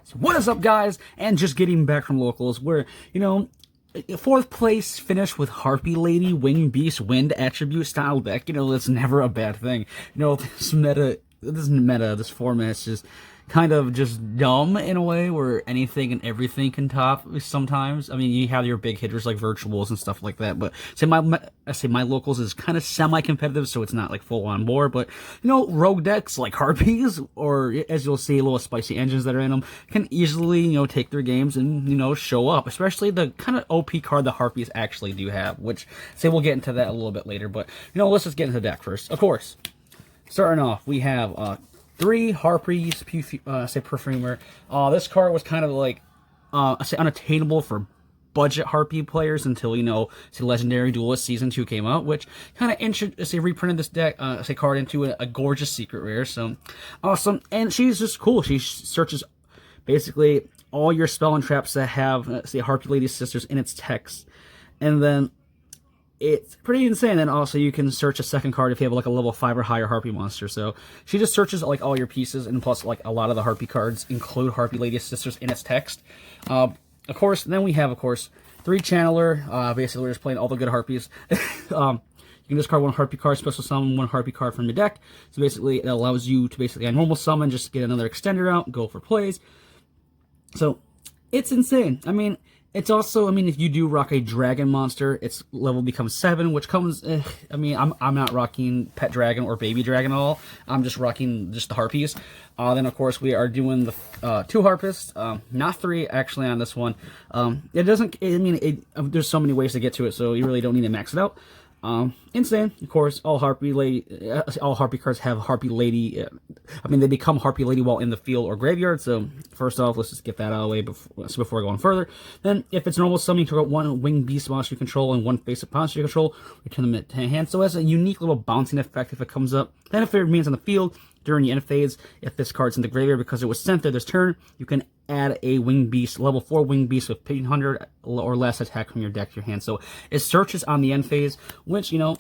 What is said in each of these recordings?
So what is up, guys? And just getting back from locals, where, you know, 4th place finish with Harpy Lady, Wing Beast, Wind Attribute style deck. You know, that's never a bad thing. You know, this format is just kind of just dumb in a way, where anything and everything can top sometimes. I mean, you have your big hitters like virtuals and stuff like that, but my locals is kind of semi-competitive, so it's not like full on war. But you know, rogue decks like Harpies, or as you'll see, little spicy engines that are in them, can easily, you know, take their games and, you know, show up. Especially the kind of OP card the Harpies actually do have, which we'll get into that a little bit later. But you know, let's just get into the deck first. Of course, starting off, we have 3 Harpies, Perfumer. This card was kind of like, unattainable for budget Harpy players until, you know, Legendary Duelist Season 2 came out, which kind of reprinted this deck, card into a gorgeous secret rare. So awesome. And she's just cool. She searches basically all your spell and traps that have, Harpy Lady Sisters in its text. And then it's pretty insane. And also you can search a second card if you have like a level 5 or higher Harpy monster. So she just searches like all your pieces, and plus like a lot of the Harpy cards include Harpy Lady Sisters in its text. Of course, then we have, of course, 3 Channeler. Basically, we're just playing all the good Harpies. You can discard 1 Harpy card, special summon 1 Harpy card from your deck. So basically, it allows you to basically, a normal summon, just get another extender out, go for plays. So it's insane. I mean, it's also, if you do rock a dragon monster, its level becomes 7, which comes, I'm not rocking pet dragon or baby dragon at all. I'm just rocking just the Harpies. Then, of course, we are doing the 2 Harpists, not 3, actually, on this one. There's so many ways to get to it, so you really don't need to max it out. Insane. Of course, all Harpy cards have Harpy Lady. They become Harpy Lady while in the field or graveyard. So first off, let's just get that out of the way before going further. Then, if it's normal summon, you can get 1 Winged Beast monster you control and 1 face-up monster you control. Return them to hand. So it has a unique little bouncing effect if it comes up. Then, if it remains on the field during the end phase, if this card's in the graveyard because it was sent there this turn, you can add a Winged Beast, level 4 Winged Beast with 100 or less attack from your deck to your hand. So it searches on the end phase, which, you know,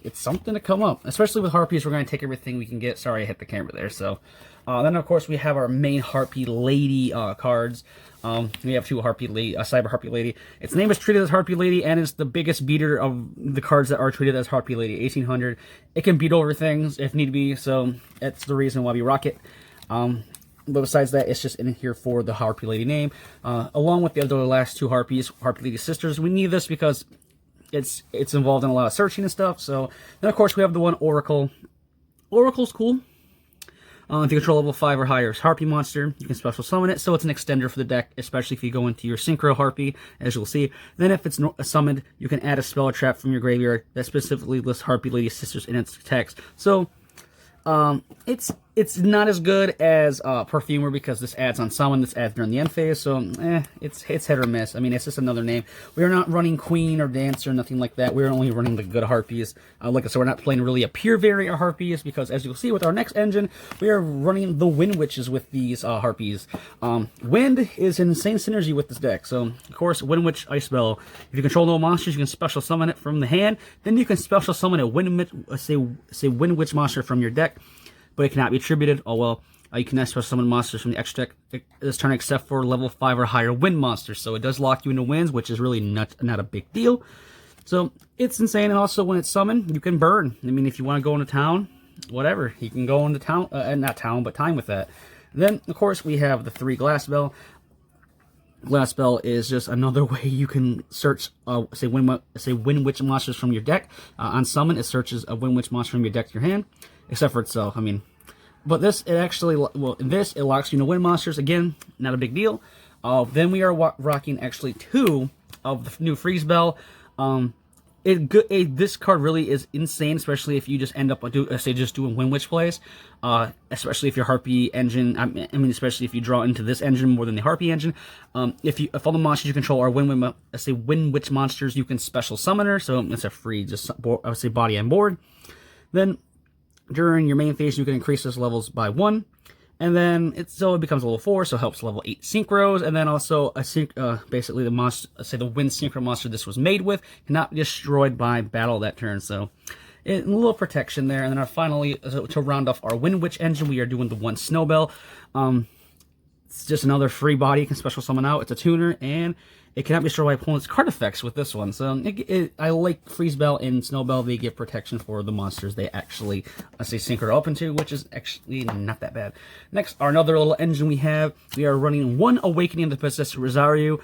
it's something to come up. Especially with Harpies, we're going to take everything we can get. Sorry, I hit the camera there. So then, of course, we have our main Harpy Lady cards. We have 2 Harpy Lady, Cyber Harpy Lady. Its name is treated as Harpy Lady, and it's the biggest beater of the cards that are treated as Harpy Lady. 1800. It can beat over things if need be, so that's the reason why we rock it. But besides that, it's just in here for the Harpy Lady name, along with the other last 2 Harpies, Harpy Lady Sisters. We need this because it's involved in a lot of searching and stuff. So then, of course, we have the 1 Oracle. Oracle's cool. If you control level 5 or higher Harpy monster, you can special summon it, so it's an extender for the deck, especially if you go into your Synchro Harpy, as you'll see. Then if it's summoned, you can add a spell or trap from your graveyard that specifically lists Harpy Lady Sisters in its text. So, it's not as good as Perfumer, because this adds on summon, this adds during the end phase, so it's hit or miss. It's just another name. We are not running Queen or Dancer, nothing like that. We're only running the good Harpies. Like I said, we're not playing really a pure variant of Harpies, because as you'll see with our next engine, we are running the Windwitches with these Harpies. Wind is an insane synergy with this deck. So, of course, Windwitch Ice Spell. If you control no monsters, you can special summon it from the hand. Then you can special summon a Windwitch monster from your deck, but it cannot be attributed. Oh well, you can special summon monsters from the extra deck this turn, except for level 5 or higher wind monsters. So it does lock you into winds, which is really not a big deal. So it's insane. And also, when it's summoned, you can burn. If you want to go into town, whatever, you can go into town, not town, but time with that. Then, of course, we have the 3 Glass Bell. Glass Bell is just another way you can search, Windwitch monsters from your deck. On summon, it searches a Windwitch monster from your deck to your hand, except for itself. But this, it locks you into wind monsters. Again, not a big deal. Then we are rocking actually 2 of the new Freeze Bell. This card really is insane, especially if you just end up just doing Windwitch plays. Especially if your Harpy engine, especially if you draw into this engine more than the Harpy engine. If all the monsters you control are Windwitch monsters, you can special summon her. So it's a free, body and board. Then during your main phase, you can increase those levels by 1. And then it becomes level 4, so it helps level 8 synchros. And then also basically the monster, the wind synchro monster this was made with, cannot be destroyed by battle that turn. So a little protection there. And then finally, to round off our Windwitch engine, we are doing the 1 Snowbell. It's just another free body you can special summon out. It's a tuner, and it cannot be destroyed by opponent's card effects with this one. So I like Freeze Bell and Snow Bell. They give protection for the monsters they actually, let's say, sync or open to, which is actually not that bad. Next, our another little engine we have. We are running one Awakening of the Possessed Rosario.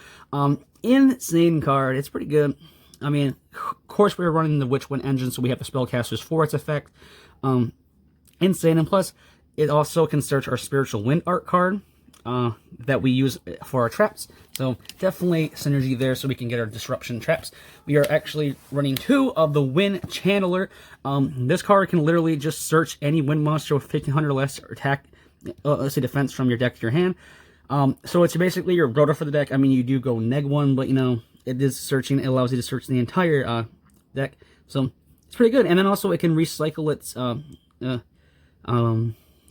Insane card. It's pretty good. I mean, of course, we're running the Witch Wind engine, so we have the Spellcasters for its effect. Insane, and plus, it also can search our Spiritual Wind art card that we use for our traps. So definitely synergy there, so we can get our disruption traps. We are actually running 2 of the Wind Channeler. This card can literally just search any wind monster with 1500 or less attack, let's say defense from your deck to your hand. So it's basically your rotor for the deck. I mean, you do go neg1, but you know, it is searching. It allows you to search the entire deck. So it's pretty good. And then also it can recycle its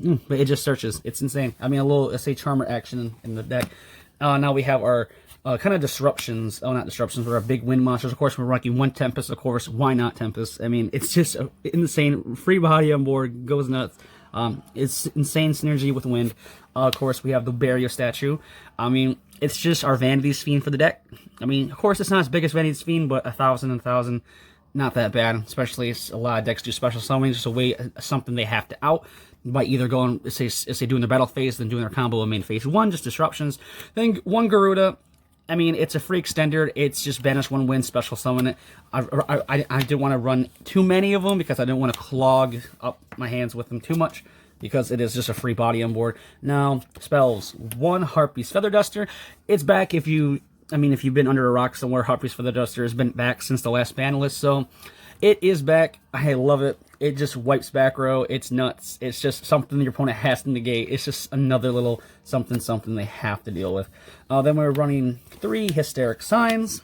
but it just searches. It's insane. I mean, a little, let's say, Charmer action in the deck. Now we have our kind of disruptions. Oh, not disruptions, but our big wind monsters. Of course, we're running 1 Tempest. Of course, why not Tempest? I mean, it's just insane. Free body on board, goes nuts. It's insane synergy with wind. Of course, we have the Barrier statue. I mean, it's just our Vanity's Fiend for the deck. I mean, of course, it's not as big as Vanity's Fiend, but 1,000 and 1,000, not that bad. Especially a lot of decks do special summoning, just a way, something they have to out by either going, say doing their battle phase, then doing their combo in main phase 1, just disruptions. Then 1 Garuda. I mean, it's a free extender. It's just banish 1 win, special summon it. I didn't want to run too many of them because I didn't want to clog up my hands with them too much, because it is just a free body on board. Now, spells. 1 Harpy's Feather Duster. It's back if you, I mean, if you've been under a rock somewhere, Harpy's Feather Duster has been back since the last ban list, so it is back. I love it. It just wipes back row. It's nuts. It's just something your opponent has to negate. It's just another little something they have to deal with. Then we're running 3 Hysteric Signs.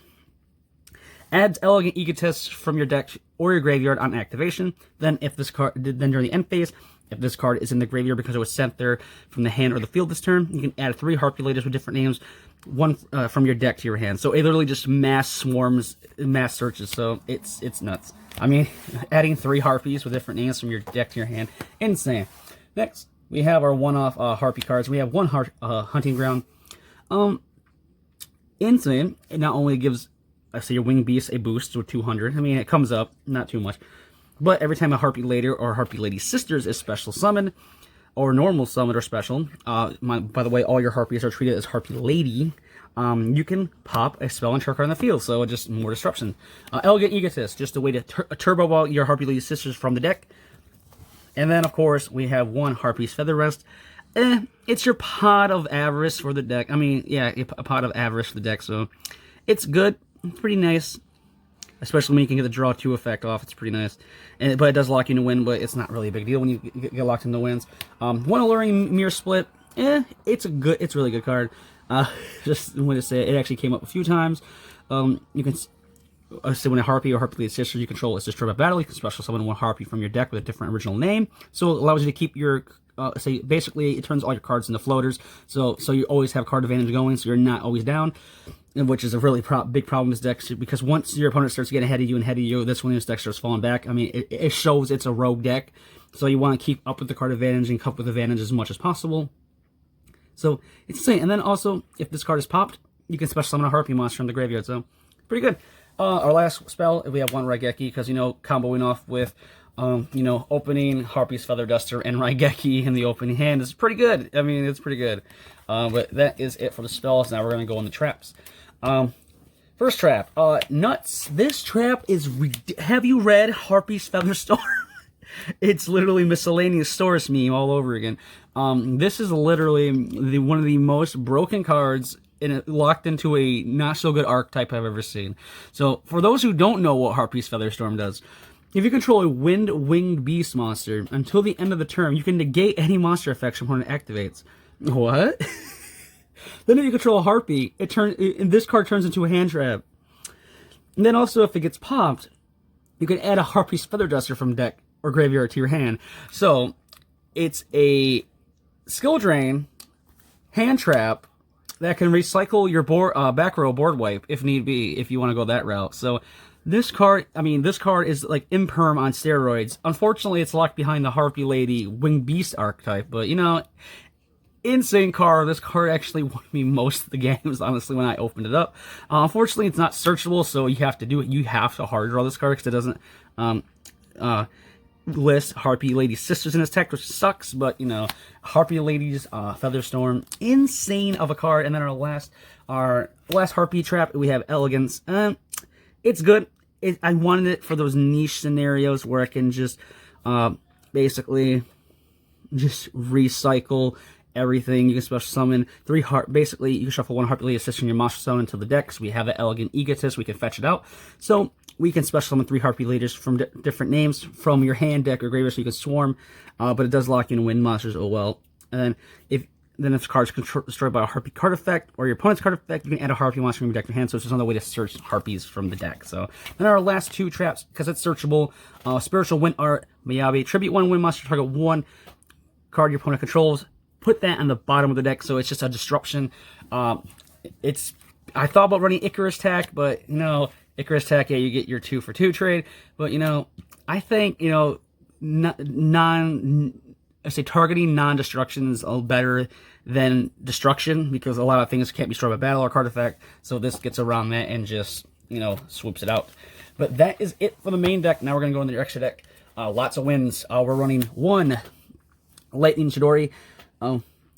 Adds Elegant Egotist from your deck or your graveyard on activation. Then if this card, then during the end phase, if this card is in the graveyard because it was sent there from the hand or the field this turn, you can add 3 Harpulators with different names, 1 from your deck to your hand. So it literally just mass swarms, mass searches. So it's nuts. I mean, adding 3 Harpies with different names from your deck to your hand, insane. Next, we have our one-off Harpy cards. We have 1 Hunting Ground. Insane. It not only gives, I say, your Winged Beast a boost to 200. I mean, it comes up, not too much. But every time a Harpy Lady or Harpy Lady Sisters is special summoned, or normal summoned or special, by the way, all your Harpies are treated as Harpy Lady, you can pop a spell and card on the field, so just more disruption. Elegant Egotist, just a way to turbo out your Harpy Lady Sisters from the deck. And then, of course, we have 1 Harpy's Feather Rest. It's your Pot of Avarice for the deck. I mean, yeah, a Pot of Avarice for the deck, so it's good. It's pretty nice. Especially when you can get the draw 2 effect off, it's pretty nice. But it does lock you into win, but it's not really a big deal when you get locked into wins. 1 Alluring Mirror Split. It's a really good card. Just want to say it actually came up a few times. You can say when a Harpy or Harpy Lead Sister you control is destroyed by battle, you can special summon 1 Harpy from your deck with a different original name. So it allows you to keep your say basically it turns all your cards into floaters. So you always have card advantage going, so you're not always down. Which is a really big problem with this deck, because once your opponent starts getting ahead of you, that's when this deck starts falling back. I mean, it shows it's a rogue deck, so you want to keep up with the card advantage and keep with advantage as much as possible. So it's insane. And then also, if this card is popped, you can special summon a Harpy monster from the graveyard. So pretty good. Our last spell, we have 1 Raigeki, because, you know, comboing off with, you know, opening Harpy's Feather Duster and Raigeki in the opening hand is pretty good. I mean, it's pretty good. But that is it for the spells. Now we're going to go on the traps. First trap, nuts. This trap is, have you read Harpy's Feather Storm? It's literally miscellaneous Saurus meme all over again. This is literally one of the most broken cards locked into a not so good archetype I've ever seen. So for those who don't know what Harpy's Feather Storm does, if you control a Winged Beast monster until the end of the turn, you can negate any monster effects from when it activates. What? Then if you control a Harpy, this card turns into a hand trap. And then also, if it gets popped, you can add a Harpy's Feather Duster from deck or graveyard to your hand. So it's a skill drain, hand trap that can recycle your back row board wipe if need be, if you want to go that route. So this card, I mean, this card is like imperm on steroids. Unfortunately, it's locked behind the Harpy Lady Winged Beast archetype, but you know, insane card. This card actually won me most of the games, honestly, when I opened it up. Unfortunately, it's not searchable, so you have to do it. You have to hard draw this card because it doesn't list Harpy Lady's sisters in his tech, which sucks, but, you know, Harpy Lady's Featherstorm, insane of a card. And then our last Harpy trap, we have Elegance. It's good. I wanted it for those niche scenarios where I can just basically just recycle everything. You can special summon 3 basically, you can shuffle 1 Harpy Lady sister in your monster summon into the deck. So we have an Elegant Egotist, we can fetch it out. So we can special summon 3 Harpy Ladies from different names from your hand, deck, or graveyard, so you can swarm. But it does lock in wind monsters, oh well. And then if the card is destroyed by a Harpy card effect, or your opponent's card effect, you can add a Harpy monster from your deck to your hand, so it's just another way to search Harpies from the deck. So then our last 2 traps, because it's searchable, Spiritual Wind Art, Miyabi, tribute 1 wind monster, target 1 card your opponent controls, put that on the bottom of the deck, so it's just a disruption. I thought about running Icarus Tack, but, you know, Icarus Tack, yeah, you get your 2 for 2 trade, but, you know, I think, you know, targeting non-destruction is better than destruction, because a lot of things can't be destroyed by battle or card effect, so this gets around that and just, you know, swoops it out. But that is it for the main deck. Now we're going to go into the extra deck. Lots of wins. We're running 1 Lightning Chidori.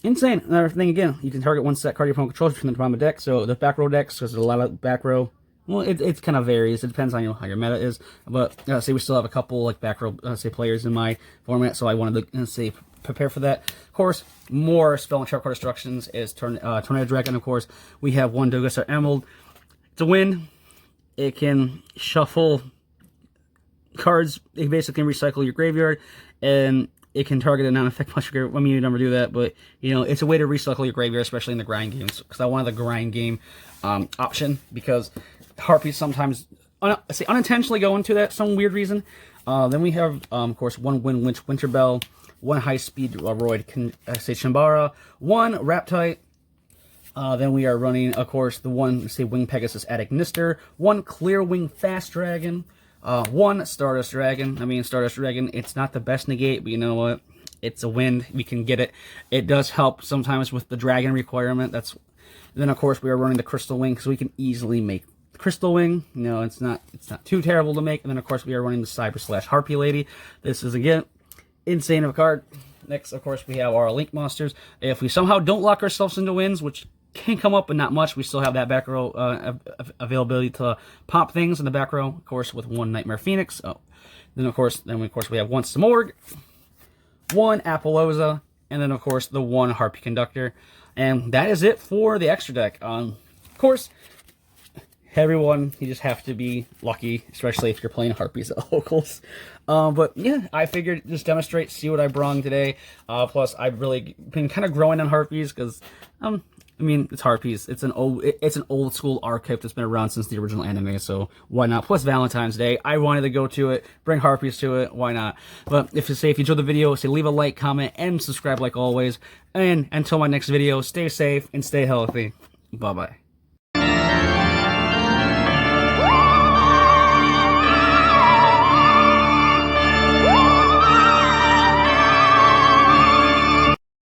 Insane. Another thing, again, you can target 1 set card your opponent controls between the bottom of the deck, so the back row decks, because there's a lot of back row. Well, it kind of varies. It depends on, you know, how your meta is. But say we still have a couple like back row say players in my format, so I wanted to say prepare for that. Of course, more spell and trap card destructions is Tornado Dragon. Of course, we have 1 Dogastar Emerald. It's a win. It can shuffle cards. It basically can recycle your graveyard, and it can target a non-effect monster. I mean, you never do that, but, you know, it's a way to recycle your graveyard, especially in the grind games, because I wanted the grind game option, because Harpies sometimes unintentionally go into that some weird reason. Then we have, of course, 1 Windwitch Winterbell, 1 High Speed Roid Chimbara, 1 Raptite. Then we are running, of course, the 1 Wing Pegasus Adagnister, 1 Clear Wing Fast Dragon, 1 Stardust Dragon. I mean, Stardust Dragon, it's not the best negate, but you know what? It's a wind. We can get it. It does help sometimes with the dragon requirement. Then, of course, we are running the Crystal Wing, because we can easily make Crystal Wing. You know, it's not too terrible to make. And then, of course, we are running the Cyber / Harpy Lady. This is, again, insane of a card. Next, of course, we have our Link Monsters. If we somehow don't lock ourselves into wins, which can come up, but not much, we still have that back row availability to pop things in the back row, of course, with 1 Nightmare Phoenix. Then, of course, we have 1 Samorg, 1 Apollousa, and then, of course, the 1 Harpy Conductor. And that is it for the extra deck. Of course, everyone, you just have to be lucky, especially if you're playing Harpies at locals. But yeah, I figured just demonstrate, see what I brung today. Plus, I've really been kind of growing on Harpies, because I mean, it's Harpies. It's an old school archetype that's been around since the original anime, so why not? Plus Valentine's Day, I wanted to go to it, bring Harpies to it, why not? But if you enjoyed the video, leave a like, comment, and subscribe like always. And until my next video, stay safe and stay healthy. Bye-bye.